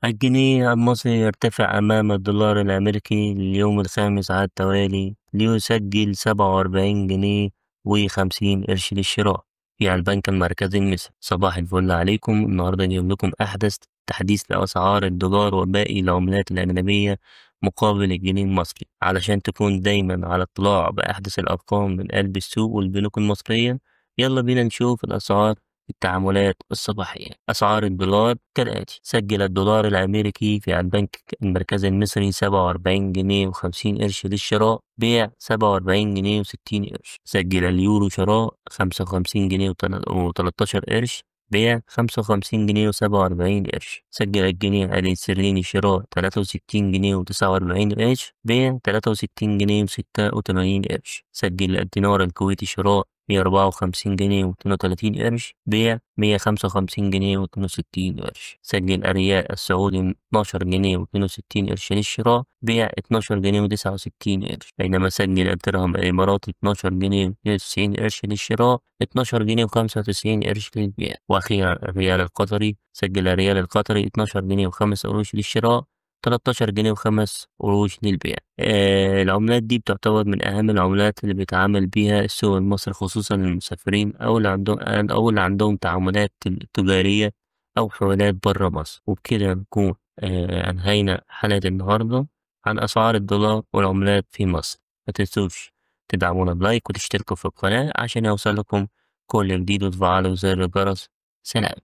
الجنيه المصري يرتفع أمام الدولار الأمريكي لليوم الخامس على التوالي ليسجل 47 جنيه وخمسين قرش للشراء في البنك المركزي المصري. صباح الفل عليكم. النهاردة نجيب لكم أحدث تحديث لأسعار الدولار وباقي العملات الأجنبية مقابل الجنيه المصري، علشان تكون دايما على اطلاع بأحدث الأرقام من قلب السوق والبنوك المصرية. يلا بينا نشوف الأسعار. التعاملات الصباحية. أسعار الدولار كالآتي: سجل الدولار الأمريكي في البنك المركزي المصري 47 جنيه و50 قرش للشراء، بيع 47 جنيه و60 قرش. سجل اليورو شراء 55 جنيه و13 قرش، بيع 55 جنيه و47 قرش. سجل الجنيه الاسترليني شراء 63 جنيه و49 قرش، بيع 63 جنيه و86 قرش. سجل الدينار الكويتي شراء 154 جنيه و32 قرش، بيع 155 جنيه و62 قرش. سجل الريال السعودي 12 جنيه و62 قرش للشراء، بيع 12 جنيه و69 قرش. بينما سجل الدرهم الإماراتي 12 جنيه و92 قرش للشراء، 12 جنيه و95 قرش للبيع. وأخيرا الريال القطري. سجل الريال القطري 12 جنيه و5 قروش للشراء، 13 جنيه و5 قروش للبيع. العملات دي بتعتبر من أهم العملات اللي بيتعامل بيها السوق المصري، خصوصا للمسافرين أو اللي عندهم تعاملات تجارية أو حوالات برا مصر. وبكده نكون أنهينا حلقة النهاردة عن أسعار الدولار والعملات في مصر. متنسوش تدعمونا بلايك وتشتركوا في القناة عشان يوصلكم كل جديد وتفعلوا زر الجرس. سلام.